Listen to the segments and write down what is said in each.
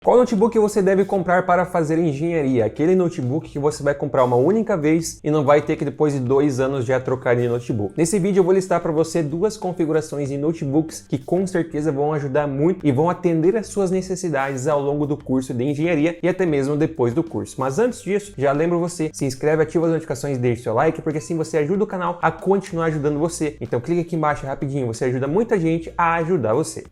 Qual notebook você deve comprar para fazer engenharia? Aquele notebook que você vai comprar uma única vez e não vai ter que depois de 2 anos já trocar de notebook. Nesse vídeo eu vou listar para você 2 configurações de notebooks que com certeza vão ajudar muito e vão atender às suas necessidades ao longo do curso de engenharia e até mesmo depois do curso. Mas antes disso, já lembro você, se inscreve, ativa as notificações, deixe seu like, porque assim você ajuda o canal a continuar ajudando você. Então clica aqui embaixo rapidinho, você ajuda muita gente a ajudar você.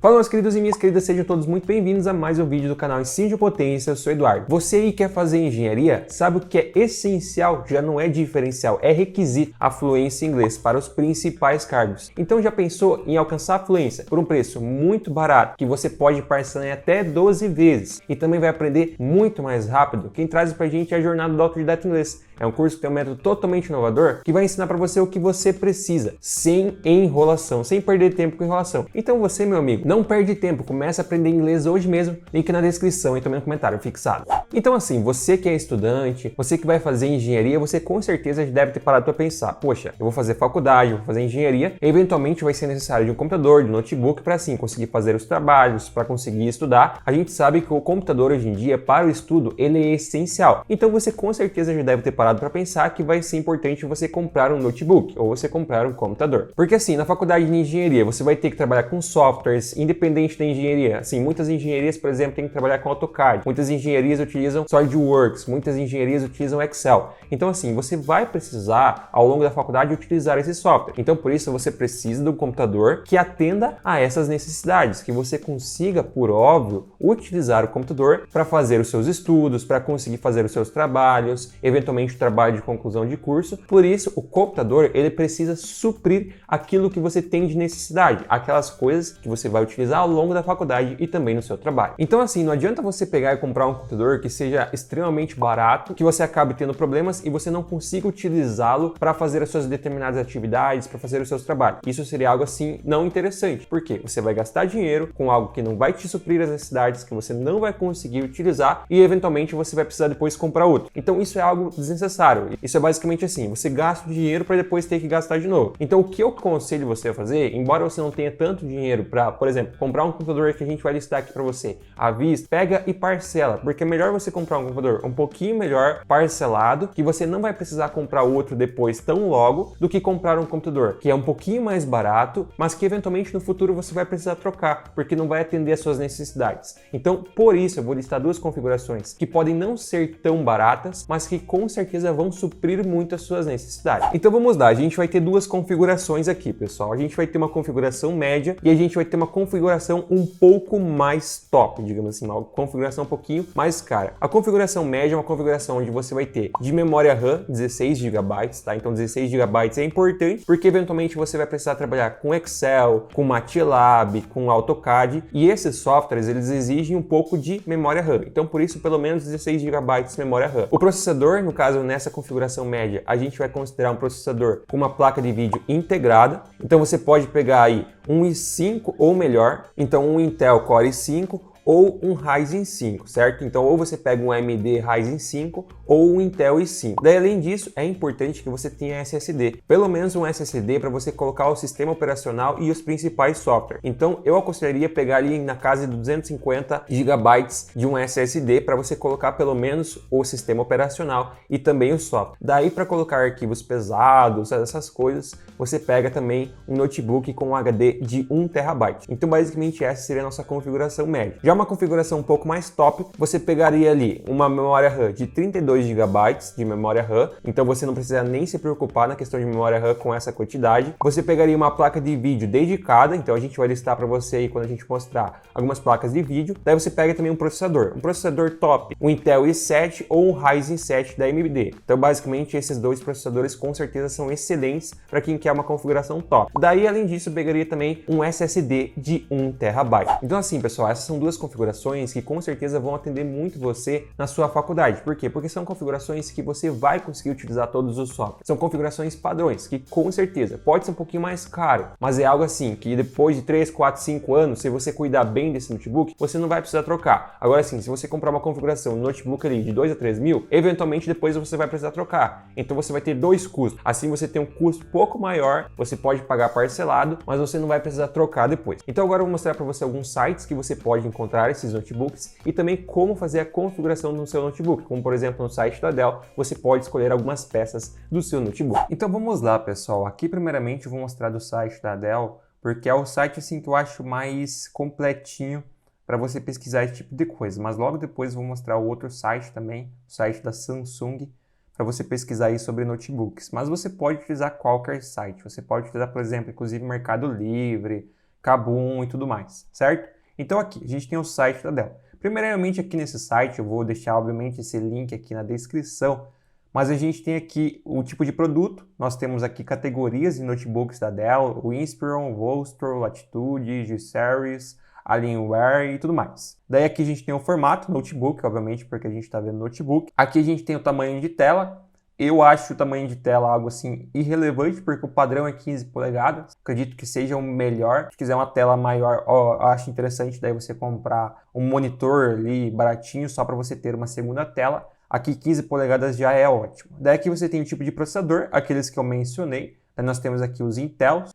Fala meus queridos e minhas queridas, sejam todos muito bem-vindos a mais um vídeo do canal Ensino de Potência. Eu sou o Eduardo. Você aí quer fazer engenharia? Sabe o que é essencial? Já não é diferencial, é requisito a fluência em inglês para os principais cargos. Então já pensou em alcançar a fluência por um preço muito barato, que você pode parcelar em até 12 vezes e também vai aprender muito mais rápido? Quem traz pra gente é a jornada do Autodidata Inglês. É um curso que tem um método totalmente inovador que vai ensinar para você o que você precisa, sem enrolação, sem perder tempo com enrolação. Então você, meu amigo, não perde tempo, começa a aprender inglês hoje mesmo, link na descrição e também no comentário fixado. Então assim, você que é estudante, você que vai fazer engenharia, você com certeza já deve ter parado para pensar, poxa, eu vou fazer faculdade, eu vou fazer engenharia, e eventualmente vai ser necessário de um computador, de um notebook para assim conseguir fazer os trabalhos, para conseguir estudar. A gente sabe que o computador hoje em dia, para o estudo, ele é essencial. Então você com certeza já deve ter parado para pensar que vai ser importante você comprar um notebook ou você comprar um computador. Porque assim, na faculdade de engenharia, você vai ter que trabalhar com softwares, independente da engenharia. Assim, muitas engenharias, por exemplo, têm que trabalhar com AutoCAD. Muitas engenharias utilizam SolidWorks, muitas engenharias utilizam Excel. Então assim, você vai precisar, ao longo da faculdade, utilizar esse software. Então por isso você precisa de um computador que atenda a essas necessidades, que você consiga, por óbvio, utilizar o computador para fazer os seus estudos, para conseguir fazer os seus trabalhos, eventualmente o trabalho de conclusão de curso. Por isso, o computador, ele precisa suprir aquilo que você tem de necessidade, aquelas coisas que você vai utilizar ao longo da faculdade e também no seu trabalho. Então assim, não adianta você pegar e comprar um computador que seja extremamente barato, que você acabe tendo problemas e você não consiga utilizá-lo para fazer as suas determinadas atividades, para fazer os seus trabalhos. Isso seria algo assim não interessante, porque você vai gastar dinheiro com algo que não vai te suprir as necessidades, que você não vai conseguir utilizar e eventualmente você vai precisar depois comprar outro. Então isso é algo desnecessário. Isso é basicamente assim, você gasta o dinheiro para depois ter que gastar de novo. Então o que eu aconselho você a fazer, embora você não tenha tanto dinheiro para, por exemplo, comprar um computador que a gente vai listar aqui para você à vista, pega e parcela, porque é melhor você comprar um computador um pouquinho melhor parcelado, que você não vai precisar comprar outro depois tão logo, do que comprar um computador que é um pouquinho mais barato, mas que eventualmente no futuro você vai precisar trocar, porque não vai atender às suas necessidades. Então, por isso eu vou listar 2 configurações que podem não ser tão baratas, mas que com certeza vão suprir muito as suas necessidades. Então vamos lá, a gente vai ter 2 configurações aqui, pessoal. A gente vai ter uma configuração média e a gente vai ter uma configuração um pouco mais top, digamos assim, uma configuração um pouquinho mais cara. A configuração média é uma configuração onde você vai ter de memória RAM 16 GB, tá? Então 16 GB é importante porque eventualmente você vai precisar trabalhar com Excel, com MATLAB, com AutoCAD, e esses softwares eles exigem um pouco de memória RAM. Então por isso pelo menos 16 GB de memória RAM. O processador, no caso nessa configuração média, a gente vai considerar um processador com uma placa de vídeo integrada. Então você pode pegar aí um i5 ou melhor, então um Intel Core i5 ou um Ryzen 5, certo? Então ou você pega um AMD Ryzen 5 ou um Intel i5. Daí além disso, é importante que você tenha SSD, pelo menos um SSD para você colocar o sistema operacional e os principais softwares. Então eu aconselharia pegar ali na casa de 250 GB de um SSD para você colocar pelo menos o sistema operacional e também o software. Daí para colocar arquivos pesados, essas coisas, você pega também um notebook com um HD de 1 TB. Então basicamente essa seria a nossa configuração média. Já uma configuração um pouco mais top, você pegaria ali uma memória RAM de 32 GB de memória RAM, então você não precisa nem se preocupar na questão de memória RAM com essa quantidade. Você pegaria uma placa de vídeo dedicada, então a gente vai listar para você aí quando a gente mostrar algumas placas de vídeo. Daí você pega também um processador top, um Intel i7 ou um Ryzen 7 da AMD. Então basicamente esses 2 processadores com certeza são excelentes para quem quer uma configuração top. Daí além disso eu pegaria também um SSD de 1 TB. Então assim pessoal, essas são 2 configurações que com certeza vão atender muito você na sua faculdade. Por quê? Porque são configurações que você vai conseguir utilizar todos os softwares. São configurações padrões, que com certeza pode ser um pouquinho mais caro, mas é algo assim que depois de 3, 4, 5 anos, se você cuidar bem desse notebook, você não vai precisar trocar. Agora sim, se você comprar uma configuração no notebook ali de 2 a 3 mil, eventualmente depois você vai precisar trocar. Então você vai ter dois custos. Assim você tem um custo pouco maior, você pode pagar parcelado, mas você não vai precisar trocar depois. Então agora eu vou mostrar para você alguns sites que você pode encontrar esses notebooks e também como fazer a configuração no seu notebook. Como por exemplo no site da Dell, você pode escolher algumas peças do seu notebook. Então vamos lá, pessoal. Aqui primeiramente eu vou mostrar do site da Dell, porque é o site assim que eu acho mais completinho para você pesquisar esse tipo de coisa. Mas logo depois eu vou mostrar o outro site também, o site da Samsung, para você pesquisar aí sobre notebooks. Mas você pode utilizar qualquer site. Você pode utilizar, por exemplo, inclusive Mercado Livre, Kabum e tudo mais, certo? Então aqui, a gente tem o site da Dell. Primeiramente aqui nesse site, eu vou deixar obviamente esse link aqui na descrição, mas a gente tem aqui o tipo de produto. Nós temos aqui categorias de notebooks da Dell, o Inspiron, Vostro, Latitude, G-Series, Alienware e tudo mais. Daí aqui a gente tem o formato, notebook, obviamente, porque a gente está vendo notebook. Aqui a gente tem o tamanho de tela. Eu acho o tamanho de tela algo assim irrelevante, porque o padrão é 15 polegadas. Acredito que seja o melhor. Se quiser uma tela maior, eu acho interessante daí você comprar um monitor ali baratinho, só para você ter uma segunda tela. Aqui 15 polegadas já é ótimo. Daí aqui você tem o tipo de processador, aqueles que eu mencionei. Daí nós temos aqui os Intel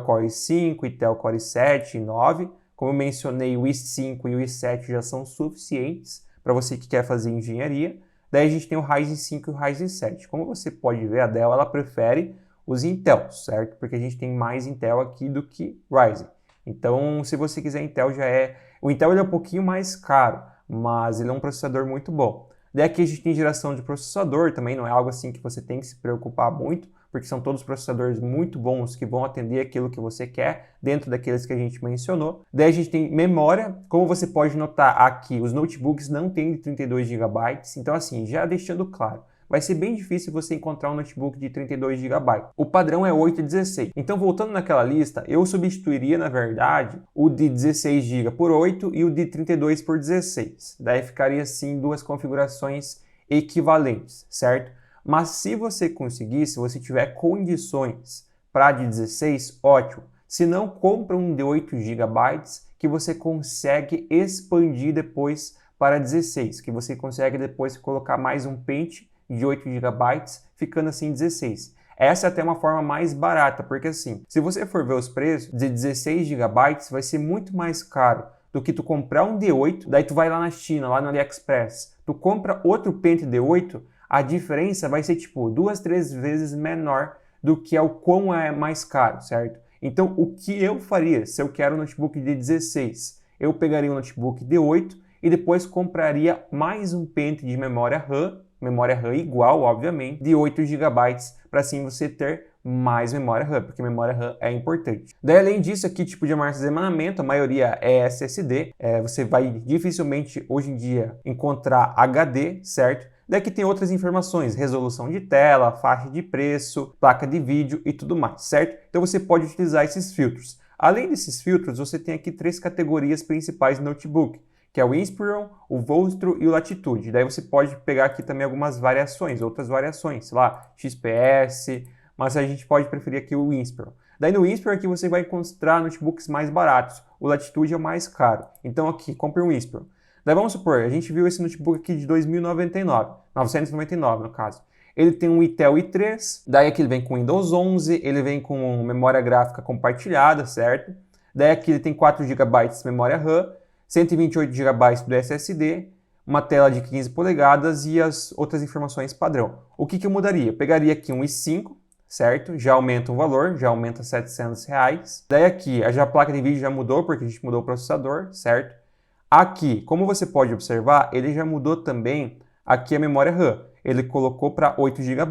Core i5, Intel Core i7 e 9. Como eu mencionei, o i5 e o i7 já são suficientes para você que quer fazer engenharia. Daí a gente tem o Ryzen 5 e o Ryzen 7. Como você pode ver, a Dell ela prefere os Intel, certo? Porque a gente tem mais Intel aqui do que Ryzen. Então, se você quiser Intel, já é... O Intel ele é um pouquinho mais caro, mas ele é um processador muito bom. Daí aqui a gente tem geração de processador, também não é algo assim que você tem que se preocupar muito, porque são todos processadores muito bons que vão atender aquilo que você quer, dentro daqueles que a gente mencionou. Daí a gente tem memória. Como você pode notar aqui, os notebooks não têm de 32 GB, então assim, já deixando claro, vai ser bem difícil você encontrar um notebook de 32 GB. O padrão é 8 e 16. Então, voltando naquela lista, eu substituiria, na verdade, o de 16 GB por 8 e o de 32 por 16. Daí ficaria, assim, duas configurações equivalentes, certo? Mas se você conseguir, se você tiver condições para de 16, ótimo. Se não, compra um de 8 GB que você consegue expandir depois para 16, que você consegue depois colocar mais um pente de 8 GB, ficando assim 16. Essa é até uma forma mais barata, porque assim, se você for ver os preços, de 16 GB vai ser muito mais caro do que tu comprar um D8, daí tu vai lá na China, lá no AliExpress, tu compra outro pente D8, a diferença vai ser tipo 2, 3 vezes menor do que é o quão é mais caro, certo? Então, o que eu faria se eu quero um notebook de 16? Eu pegaria um notebook D8 e depois compraria mais um pente de memória RAM igual, obviamente, de 8 GB, para assim você ter mais memória RAM, porque memória RAM é importante. Daí, além disso, aqui, tipo de armazenamento, a maioria é SSD, você vai dificilmente, hoje em dia, encontrar HD, certo? Daqui tem outras informações, resolução de tela, faixa de preço, placa de vídeo e tudo mais, certo? Então você pode utilizar esses filtros. Além desses filtros, você tem aqui 3 categorias principais de notebook, que é o Inspiron, o Vostro e o Latitude. Daí você pode pegar aqui também algumas variações, outras variações, sei lá, XPS, mas a gente pode preferir aqui o Inspiron. Daí no Inspiron aqui você vai encontrar notebooks mais baratos, o Latitude é o mais caro. Então aqui, compre um Inspiron. Daí vamos supor, a gente viu esse notebook aqui de 999 no caso. Ele tem um Intel i3, daí aqui ele vem com Windows 11, ele vem com memória gráfica compartilhada, certo? Daí aqui ele tem 4 GB de memória RAM, 128 GB do SSD, uma tela de 15 polegadas e as outras informações padrão. O que eu mudaria? Eu pegaria aqui um i5, certo? Já aumenta o valor, já aumenta R$700. Daí aqui, a placa de vídeo já mudou, porque a gente mudou o processador, certo? Aqui, como você pode observar, ele já mudou também aqui a memória RAM. Ele colocou para 8 GB.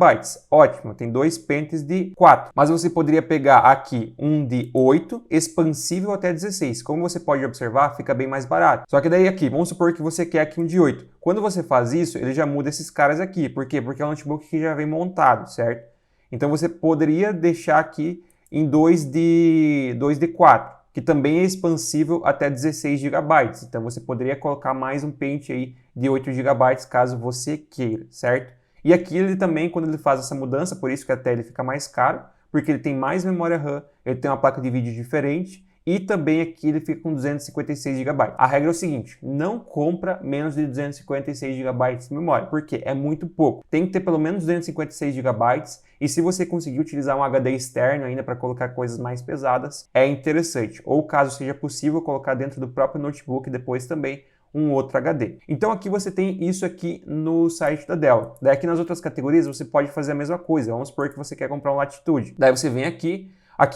Ótimo, tem 2 pentes de 4. Mas você poderia pegar aqui um de 8, expansível até 16. Como você pode observar, fica bem mais barato. Só que daí aqui, vamos supor que você quer aqui um de 8. Quando você faz isso, ele já muda esses caras aqui. Por quê? Porque é um notebook que já vem montado, certo? Então você poderia deixar aqui em 2 de 4. que também é expansível até 16 GB. Então você poderia colocar mais um pente aí de 8 GB caso você queira, certo? E aqui ele também, quando ele faz essa mudança, por isso que até ele fica mais caro, porque ele tem mais memória RAM, ele tem uma placa de vídeo diferente e também aqui ele fica com 256 GB. A regra é o seguinte, não compra menos de 256 GB de memória, porque é muito pouco. Tem que ter pelo menos 256 GB e se você conseguir utilizar um HD externo ainda para colocar coisas mais pesadas, é interessante. Ou caso seja possível, colocar dentro do próprio notebook depois também um outro HD. Então aqui você tem isso aqui no site da Dell. Daí aqui nas outras categorias você pode fazer a mesma coisa. Vamos supor que você quer comprar um Latitude. Daí você vem aqui,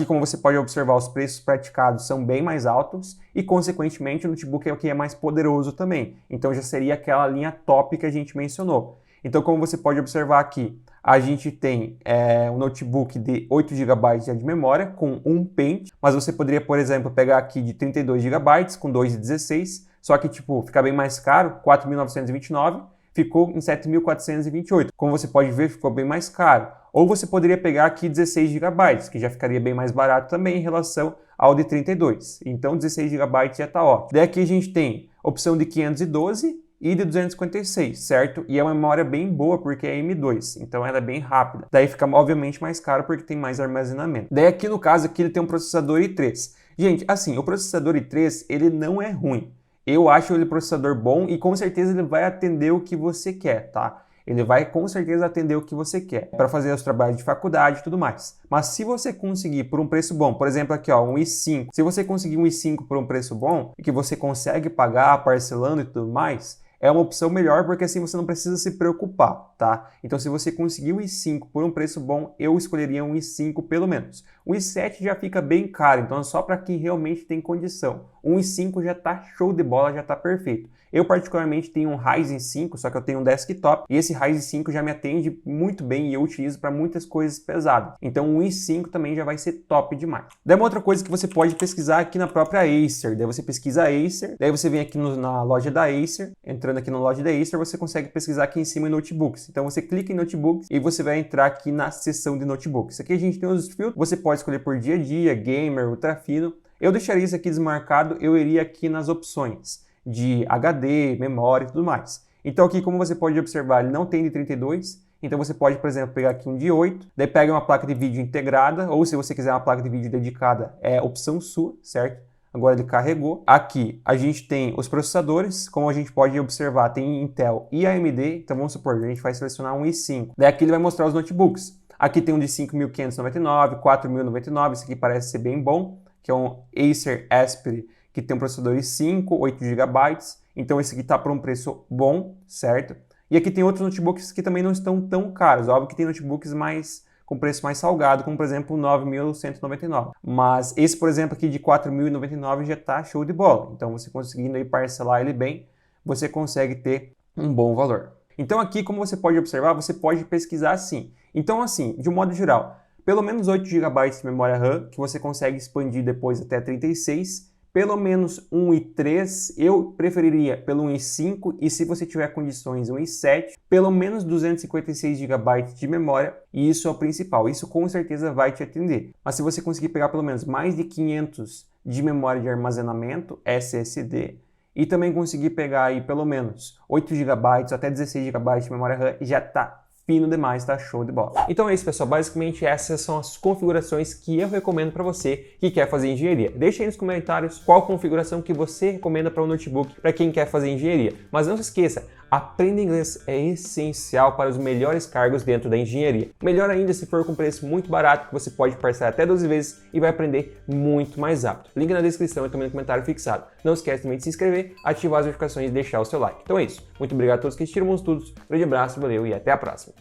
como você pode observar, os preços praticados são bem mais altos e, consequentemente, o notebook é o que é mais poderoso também. Então já seria aquela linha top que a gente mencionou. Então, como você pode observar aqui, a gente tem um notebook de 8 GB de memória com um pente, mas você poderia, por exemplo, pegar aqui de 32 GB com 2 de 16, só que fica bem mais caro, 4.929, ficou em 7.428. Como você pode ver, ficou bem mais caro. Ou você poderia pegar aqui 16 GB, que já ficaria bem mais barato também em relação ao de 32. Então 16 GB já está ótimo. Daí aqui a gente tem opção de 512 e de 256, certo? E é uma memória bem boa porque é M2, então ela é bem rápida. Daí fica obviamente mais caro porque tem mais armazenamento. Daí aqui no caso aqui ele tem um processador i3. Gente, assim, o processador i3 ele não é ruim. Eu acho ele um processador bom e com certeza ele vai atender o que você quer, tá? Ele vai com certeza atender o que você quer para fazer os trabalhos de faculdade e tudo mais. Mas se você conseguir por um preço bom, por exemplo aqui ó, um i5, se você conseguir um i5 por um preço bom e que você consegue pagar parcelando e tudo mais, é uma opção melhor porque assim você não precisa se preocupar, tá? Então se você conseguir um i5 por um preço bom, eu escolheria um i5 pelo menos. O i7 já fica bem caro, então é só para quem realmente tem condição. Um i5 já tá show de bola, já tá perfeito. Eu particularmente tenho um Ryzen 5, só que eu tenho um desktop, e esse Ryzen 5 já me atende muito bem e eu utilizo para muitas coisas pesadas. Então um i5 também já vai ser top demais. Daí uma outra coisa que você pode pesquisar aqui na própria Acer, daí você pesquisa Acer, daí você vem aqui na loja da Acer, entrando aqui na loja da Acer, você consegue pesquisar aqui em cima em notebooks. Então você clica em notebooks e você vai entrar aqui na seção de notebooks. Aqui a gente tem os filtros, você pode escolher por dia a dia, gamer, ultra fino. Eu deixaria isso aqui desmarcado, eu iria aqui nas opções de HD, memória e tudo mais. Então aqui, como você pode observar, ele não tem de 32, então você pode, por exemplo, pegar aqui um de 8, daí pega uma placa de vídeo integrada, ou se você quiser uma placa de vídeo dedicada, é opção sua, certo? Agora ele carregou. Aqui a gente tem os processadores, como a gente pode observar, tem Intel e AMD, então vamos supor, a gente vai selecionar um i5, daí aqui ele vai mostrar os notebooks. Aqui tem um de 5.599, 4.099, esse aqui parece ser bem bom, que é um Acer Aspire, que tem um processador i5, 8 GB, então esse aqui está por um preço bom, certo? E aqui tem outros notebooks que também não estão tão caros, óbvio que tem notebooks com preço mais salgado, como por exemplo o 9.199. Mas esse, por exemplo, aqui de 4.099 já está show de bola, então você conseguindo aí parcelar ele bem, você consegue ter um bom valor. Então aqui, como você pode observar, você pode pesquisar assim. Então assim, de um modo geral, pelo menos 8 GB de memória RAM, que você consegue expandir depois até 36, pelo menos um i3, eu preferiria pelo um i5 e se você tiver condições um i7, pelo menos 256 GB de memória e isso é o principal, isso com certeza vai te atender. Mas se você conseguir pegar pelo menos mais de 500 de memória de armazenamento, SSD, e também conseguir pegar aí pelo menos 8 GB até 16 GB de memória RAM, já está fino demais, tá show de bola. Então é isso, pessoal. Basicamente essas são as configurações que eu recomendo para você que quer fazer engenharia. Deixa aí nos comentários qual configuração que você recomenda para o notebook para quem quer fazer engenharia. Mas não se esqueça, aprender inglês é essencial para os melhores cargos dentro da engenharia. Melhor ainda se for com preço muito barato, que você pode parcelar até 12 vezes e vai aprender muito mais rápido. Link na descrição e também no comentário fixado. Não esquece também de se inscrever, ativar as notificações e deixar o seu like. Então é isso. Muito obrigado a todos que assistiram meus estudos. Grande abraço, valeu e até a próxima.